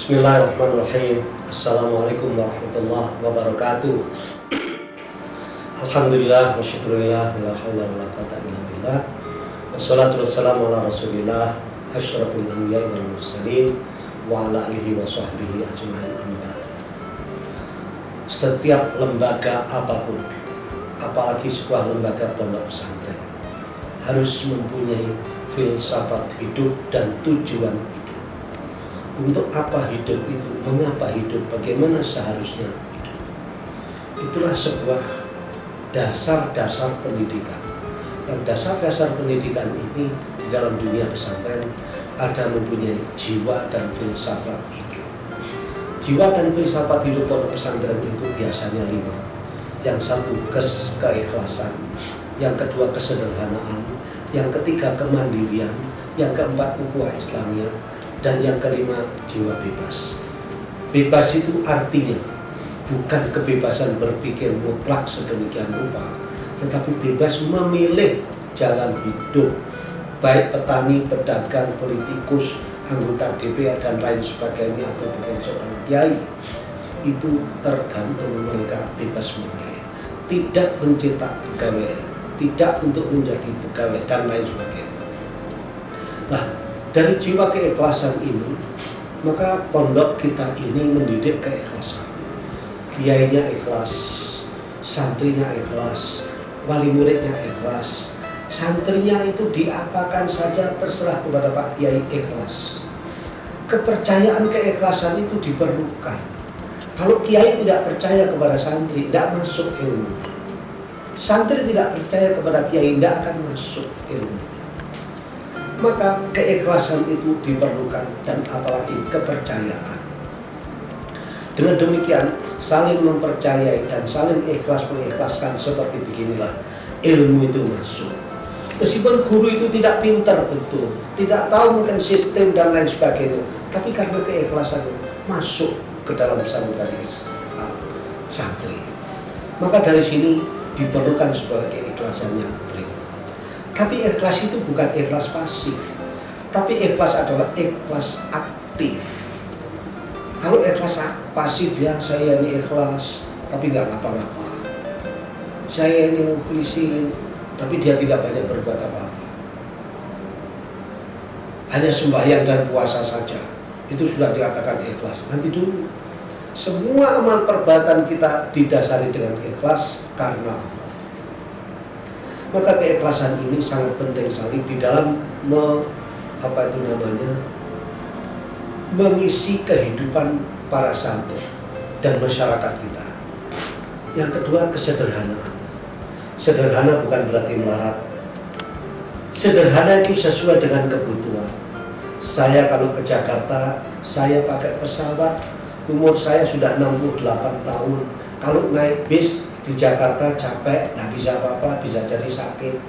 Bismillahirrahmanirrahim. Assalamualaikum warahmatullahi wabarakatuh. Alhamdulillah wa syukurillah wa la haula wa la quwwata illa billah. Wassalatu wassalamu ala Rasulillah asyrafil anbiya'i wal mursalin wa ala alihi wa sahbihi ajma'in amma ba'd. Setiap lembaga apapun, apalagi sebuah lembaga pondok pesantren, harus mempunyai filsafat hidup dan tujuan hidup. Untuk apa hidup itu? Mengapa hidup? Bagaimana seharusnya hidup? Itulah sebuah dasar-dasar pendidikan. Dan dasar-dasar pendidikan ini di dalam dunia pesantren ada mempunyai jiwa dan filsafat hidup. Jiwa dan filsafat hidup pondok pesantren itu biasanya 5. Yang satu keikhlasan, yang kedua kesederhanaan, yang ketiga kemandirian, yang keempat ukhuwah Islamiyah, dan yang kelima jiwa bebas. Bebas itu artinya bukan kebebasan berpikir mutlak sedemikian rupa, tetapi bebas memilih jalan hidup, baik petani, pedagang, politikus, anggota DPR dan lain sebagainya, atau bukan seorang kiai. Itu tergantung mereka bebas memilih, tidak mencetak pegawai, tidak untuk menjadi pegawai dan lain sebagainya. Nah, dari jiwa keikhlasan ini, maka pondok kita ini mendidik keikhlasan. Kiainya ikhlas, santrinya ikhlas, wali muridnya ikhlas, santrinya itu diapakan saja terserah kepada Pak Kiai ikhlas. Kepercayaan keikhlasan itu diperlukan. Kalau kiai tidak percaya kepada santri, tidak masuk ilmu. Santri tidak percaya kepada kiai, tidak akan masuk ilmu. Maka keikhlasan itu diperlukan, dan apalagi kepercayaan. Dengan demikian saling mempercayai dan saling ikhlas mengikhlaskan, seperti beginilah ilmu itu masuk. Meskipun guru itu tidak pintar betul, tidak tahu mungkin sistem dan lain sebagainya, tapi karena keikhlasan masuk ke dalam sanubari santri. Maka dari sini diperlukan sebuah keikhlasan yang berikut. Tapi ikhlas itu bukan ikhlas pasif, tapi ikhlas adalah ikhlas aktif. Kalau ikhlas pasif, ya saya ini ikhlas tapi nggak ngapa-ngapa, saya ini mukhlisin tapi dia tidak banyak berbuat apa-apa, hanya sembahyang dan puasa saja, itu sudah dikatakan ikhlas. Nanti dulu, semua amal perbuatan kita didasari dengan ikhlas karena Allah. Maka keikhlasan ini sangat penting sekali di dalam mengisi kehidupan para santri dan masyarakat kita. Yang kedua, kesederhanaan. Sederhana bukan berarti melarat. Sederhana itu sesuai dengan kebutuhan. Saya kalau ke Jakarta, saya pakai pesawat, umur saya sudah 68 tahun. Kalau naik bis di Jakarta capek, nggak bisa apa-apa, bisa jadi sakit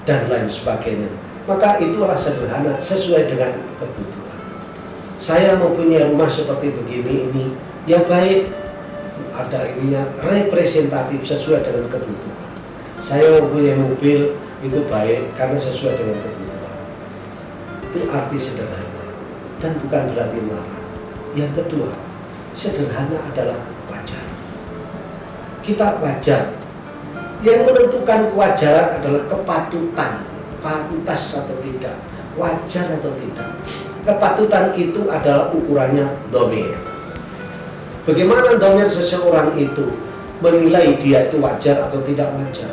dan lain sebagainya. Maka itulah sederhana, sesuai dengan kebutuhan. Saya mau punya rumah seperti begini ini, ya baik, ada ininya representatif sesuai dengan kebutuhan. Saya mau punya mobil, itu baik karena sesuai dengan kebutuhan. Itu arti sederhana dan bukan berarti melarang. Yang kedua, sederhana adalah wajar. Kita wajar. Yang menentukan kewajaran adalah kepatutan, pantas atau tidak, wajar atau tidak. Kepatutan itu adalah ukurannya dhamir. Bagaimana dhamir seseorang itu menilai dia itu wajar atau tidak wajar?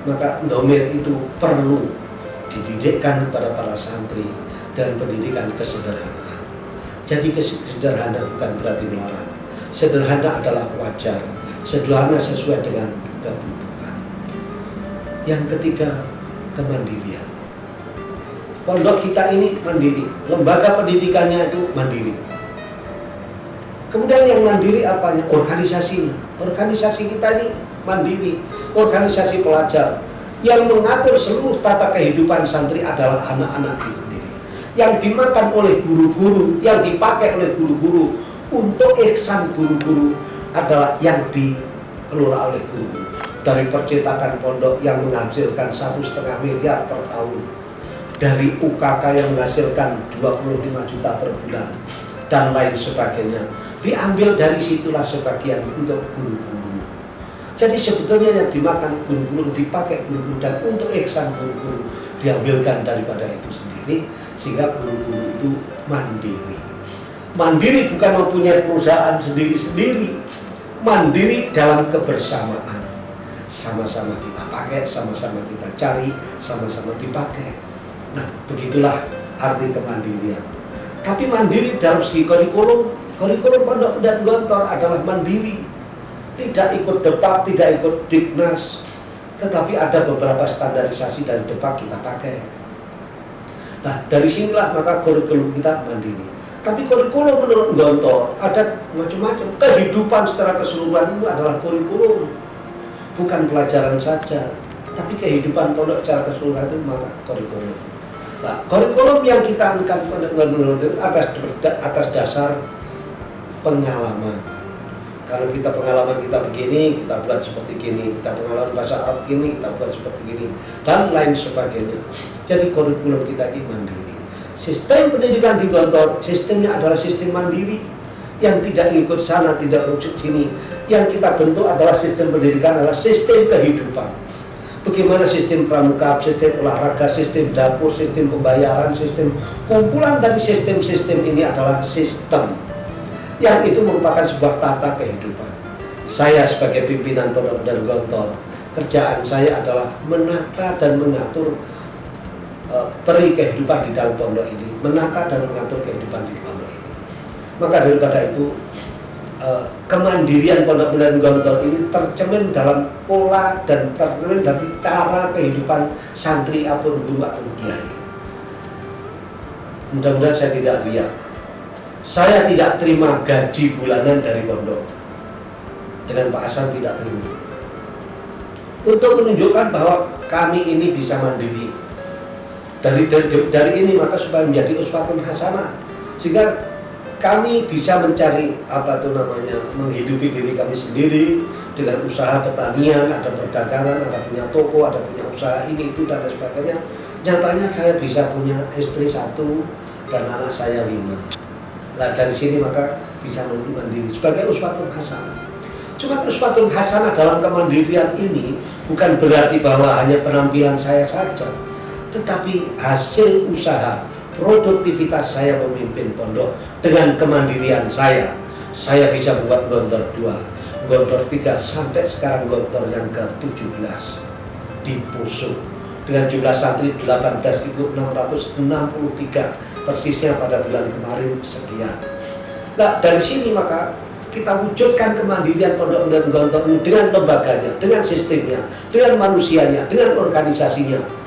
Maka dhamir itu perlu dididikkan kepada para santri dan pendidikan kesederhanaan. Jadi kesederhanaan bukan berarti melarang. Sederhana adalah wajar. Sederhana sesuai dengan kebutuhan. Yang ketiga, kemandirian. Pondok kita ini mandiri, lembaga pendidikannya itu mandiri. Kemudian yang mandiri apanya? Organisasinya. Organisasi kita ini mandiri, organisasi pelajar. Yang mengatur seluruh tata kehidupan santri adalah anak-anak sendiri. Yang dimakan oleh guru-guru, yang dipakai oleh guru-guru untuk ihsan guru-guru adalah yang dikelola oleh guru. Dari percetakan pondok yang menghasilkan 1,5 miliar per tahun, dari UKK yang menghasilkan 25 juta per bulan, dan lain sebagainya. Diambil dari situlah sebagian untuk guru-guru. Jadi sebetulnya yang dimakan guru-guru, dipakai guru-guru, dan untuk ihsan guru-guru diambilkan daripada itu sendiri, sehingga guru-guru itu mandiri. Mandiri bukan mempunyai perusahaan sendiri-sendiri, mandiri dalam kebersamaan. Sama-sama kita pakai, sama-sama kita cari, sama-sama dipakai. Nah, begitulah arti kemandirian. Tapi mandiri dalam segi kurikulum Pondok Pesantren Gontor adalah mandiri. Tidak ikut depak, tidak ikut Dignas, tetapi ada beberapa standarisasi dari depak kita pakai. Nah, dari sinilah maka kurikulum kita mandiri. Tapi kurikulum menurut Gontor ada macam-macam. Kehidupan secara keseluruhan itu adalah kurikulum, bukan pelajaran saja, tapi kehidupan pondok secara keseluruhan itu maka kurikulum. Nah, kurikulum yang kita angkat menurut itu atas dasar pengalaman. Kalau kita pengalaman kita begini, kita buat seperti gini. Kita pengalaman bahasa Arab gini, kita buat seperti gini, dan lain sebagainya. Jadi kurikulum kita ini mandiri. Sistem pendidikan di Gontor, sistemnya adalah sistem mandiri yang tidak ikut sana, tidak ikut sini. Yang kita bentuk adalah sistem pendidikan, adalah sistem kehidupan. Bagaimana sistem pramuka, sistem olahraga, sistem dapur, sistem pembayaran, sistem kumpulan dari sistem-sistem ini adalah sistem yang itu merupakan sebuah tata kehidupan. Saya sebagai pimpinan Pondok Pesantren Gontor, kerjaan saya adalah menata dan mengatur peri kehidupan di dalam pondok ini, menata dan mengatur kehidupan di pondok ini. Maka daripada itu, kemandirian Pondok Pesantren Gontor ini tercermin dalam pola dan tercermin dari cara kehidupan santri ataupun guru atau kiai. Mudah-mudahan saya tidak riak. Saya tidak terima gaji bulanan dari pondok. Dengan Pak Hasan tidak terima. Untuk menunjukkan bahwa kami ini bisa mandiri. Dari ini maka supaya menjadi uswatun hasanah, sehingga kami bisa mencari menghidupi diri kami sendiri dengan usaha pertanian, ada perdagangan, ada punya toko, ada punya usaha ini itu dan lain sebagainya. Nyatanya saya bisa punya istri 1 dan anak saya 5. Nah, dari sini maka bisa mandiri sebagai uswatun hasanah. Cuma uswatun hasanah dalam kemandirian ini bukan berarti bahwa hanya penampilan saya saja, tetapi hasil usaha, produktivitas saya memimpin pondok dengan kemandirian saya bisa buat Gontor 2, Gontor 3, sampai sekarang Gontor yang ke-17 di Poso dengan jumlah santri 18.663, persisnya pada bulan kemarin sekian. Nah, dari sini maka kita wujudkan kemandirian Pondok Pesantren Gontor ini dengan lembaganya, dengan sistemnya, dengan manusianya, dengan organisasinya,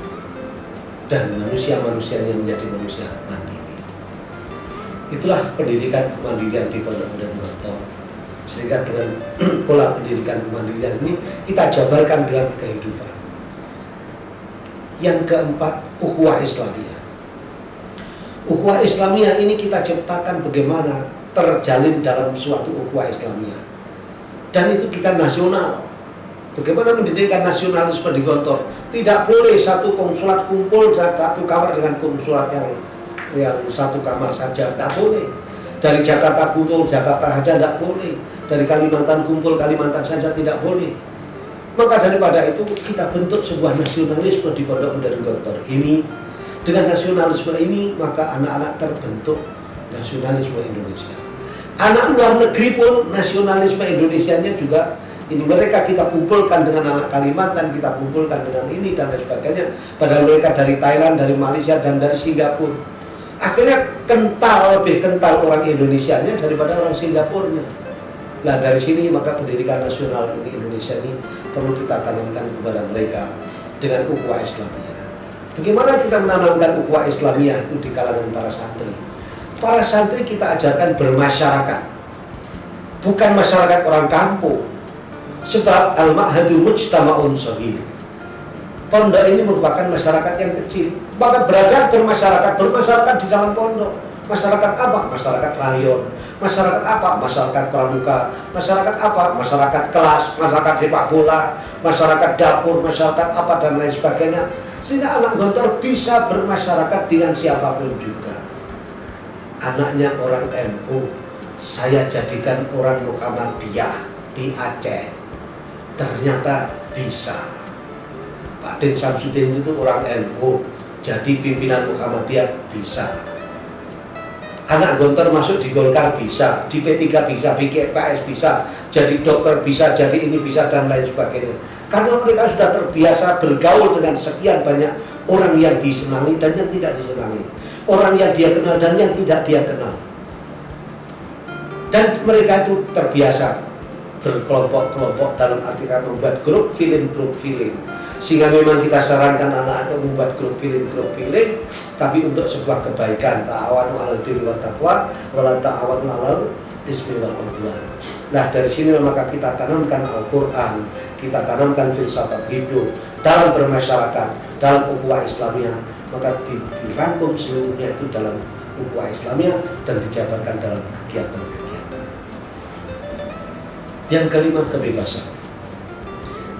dan manusia-manusianya menjadi manusia mandiri. Itulah pendidikan kemandirian di Pondok Pesantren Gontor. Sehingga dengan pola pendidikan kemandirian ini kita jabarkan dengan kehidupan. Yang keempat, ukhuwah Islamiyah. Ukhuwah Islamiyah ini kita ciptakan bagaimana terjalin dalam suatu ukhuwah Islamiyah. Dan itu kita nasional. Bagaimana mendirikan nasionalisme di Gontor? Tidak boleh satu konsulat kumpul satu kamar dengan konsulat yang satu kamar saja, tidak boleh. Dari Jakarta kumpul Jakarta saja tidak boleh. Dari Kalimantan kumpul Kalimantan saja tidak boleh. Maka daripada itu kita bentuk sebuah nasionalisme di Pondok Pesantren Gontor ini. Dengan nasionalisme ini maka anak-anak terbentuk nasionalisme Indonesia. Anak luar negeri pun nasionalisme Indonesianya juga ini, mereka kita kumpulkan dengan anak Kalimantan, kita kumpulkan dengan ini dan lain sebagainya. Padahal mereka dari Thailand, dari Malaysia dan dari Singapura. Akhirnya lebih kental orang Indonesianya daripada orang Singapurnya. Nah, dari sini maka pendidikan nasional ini Indonesia ini perlu kita tanamkan kepada mereka dengan ukhuwah Islamiyah. Bagaimana kita menanamkan ukhuwah Islamiyah itu di kalangan para santri? Para santri kita ajarkan bermasyarakat, bukan masyarakat orang kampung. Sebab al-ma'hadu mujtama'un shaghir. Pondok ini merupakan masyarakat yang kecil. Maka belajar bermasyarakat di dalam pondok. Masyarakat apa? Masyarakat rayon. Masyarakat apa? Masyarakat pramuka. Masyarakat apa? Masyarakat kelas, masyarakat sepak bola, masyarakat dapur, masyarakat apa dan lain sebagainya. Sehingga anak Gontor bisa bermasyarakat dengan siapapun juga. anaknya orang NU, saya jadikan orang Muhammadiyah di Aceh. Ternyata bisa. Pak Den Samsudin itu orang NU, jadi pimpinan Muhammadiyah bisa. Anak Gontor masuk di Golkar bisa, di P3 bisa, di PS bisa, jadi dokter bisa, jadi ini bisa, dan lain sebagainya. Karena mereka sudah terbiasa bergaul dengan sekian banyak orang yang disenangi dan yang tidak disenangi, orang yang dia kenal dan yang tidak dia kenal. Dan mereka itu terbiasa berkelompok-kelompok, dalam arti membuat grup feeling. Sehingga memang kita sarankan anak itu membuat grup feeling, tapi untuk sebuah kebaikan. Ta'awanu 'alal birri wat taqwa wa la ta'awanu 'alal ismi wal 'udwan. Nah, dari sini maka kita tanamkan Al-Qur'an, kita tanamkan filsafat hidup dalam bermasyarakat, dalam ukhuwah Islamiyah, maka dirangkum seluruhnya itu dalam ukhuwah Islamiyah dan dijabarkan dalam kegiatan-kegiatan. Yang kelima, kebebasan.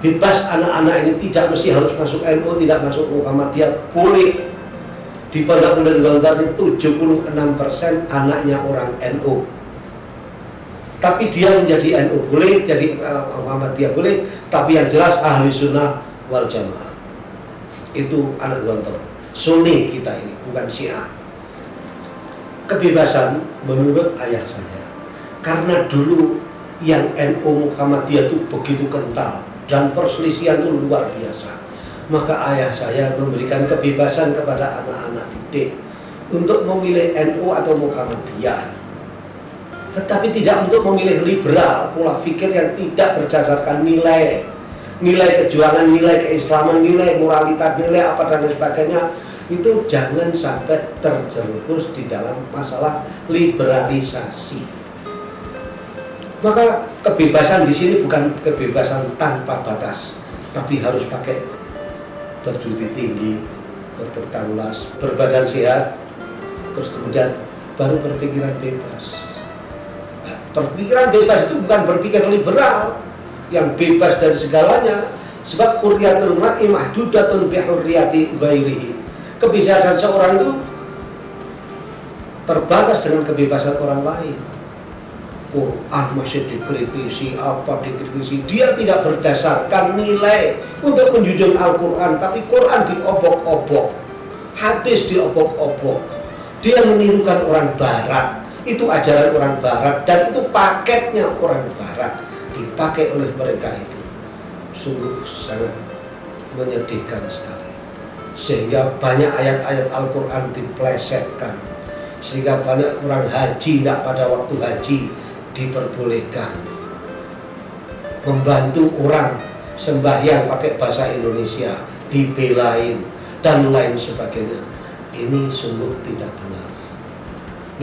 Bebas anak-anak ini tidak mesti harus masuk NU, tidak masuk Muhammadiyah, boleh. Di Pondok Pesantren Gontor ini 76% anaknya orang NU. Tapi dia menjadi NU boleh, jadi Muhammadiyah boleh, tapi yang jelas ahli sunnah wal jamaah. Itu anak Gontor. Sunni kita ini, bukan Syiah. Kebebasan menurut ayah saya. Karena dulu yang NU Muhammadiyah itu begitu kental dan perselisihan itu luar biasa. Maka ayah saya memberikan kebebasan kepada anak-anak didik untuk memilih NU atau Muhammadiyah, tetapi tidak untuk memilih liberal, pola pikir yang tidak berdasarkan nilai kejuangan, nilai keislaman, nilai moralitas, nilai apa dan lain sebagainya. Itu jangan sampai terjerumus di dalam masalah liberalisasi. Maka kebebasan di sini bukan kebebasan tanpa batas, tapi harus pakai berjudi tinggi, berbekal luas, berbadan sehat, terus kemudian baru berpikiran bebas. Nah, berpikiran bebas itu bukan berpikir liberal yang bebas dari segalanya, sebab hurriyatul mar'i mahdudatun bi hurriyati ghairihi. Kebebasan seorang itu terbatas dengan kebebasan orang lain. Quran masih dikritisi, dia tidak berdasarkan nilai untuk menjunjung Al-Quran, tapi Quran diobok-obok, hadis diobok-obok. Dia menirukan orang Barat, itu ajaran orang Barat, dan itu paketnya orang Barat dipakai oleh mereka itu. Sungguh sangat menyedihkan sekali, sehingga banyak ayat-ayat Al-Quran diplesetkan, sehingga banyak orang haji tidak pada waktu haji diperbolehkan, membantu orang sembahyang pakai bahasa Indonesia dibelain dan lain sebagainya. Ini sungguh tidak benar.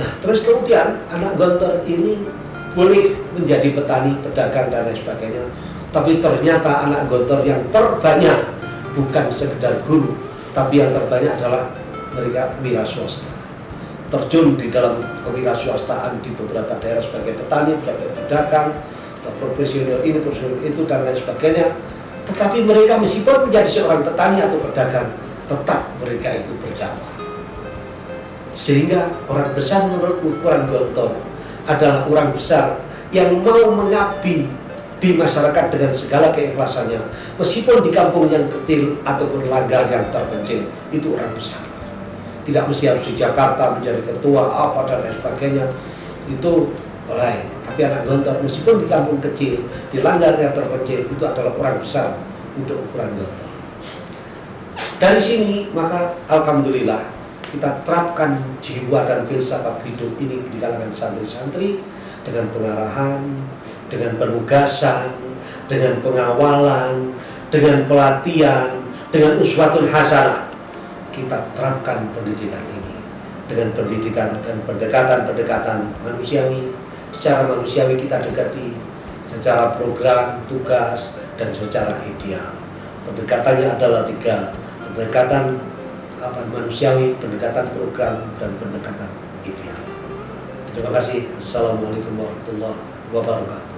Nah, terus kemudian anak Gontor ini boleh menjadi petani, pedagang dan lain sebagainya, tapi ternyata anak Gontor yang terbanyak bukan sekedar guru, tapi yang terbanyak adalah mereka wira swasta, terjun di dalam kewirausahaan di beberapa daerah sebagai petani, sebagai pedagang, atau profesional ini, profesional itu dan lain sebagainya. Tetapi mereka meskipun menjadi seorang petani atau pedagang, tetap mereka itu berdakwah. Sehingga orang besar menurut ukuran Gontor adalah orang besar yang mau mengabdi di masyarakat dengan segala keikhlasannya, meskipun di kampung yang kecil ataupun langgar yang terpencil. Itu orang besar. Tidak mesti harus di Jakarta menjadi ketua apa dan lain sebagainya, itu lain. Tapi anak Gontor meskipun di kampung kecil, di langgar yang terpencil, itu adalah orang besar untuk ukuran Gontor. Dari sini maka alhamdulillah kita terapkan jiwa dan filsafat hidup ini di kalangan santri-santri dengan pengarahan, dengan penugasan, dengan pengawalan, dengan pelatihan, dengan uswatun hasanah. Kita terapkan pendidikan ini dengan pendidikan dan pendekatan manusiawi. Secara manusiawi kita dekati, secara program, tugas, dan secara ideal. Pendekatannya adalah 3, pendekatan manusiawi, pendekatan program, dan pendekatan ideal. Terima kasih. Assalamualaikum warahmatullahi wabarakatuh.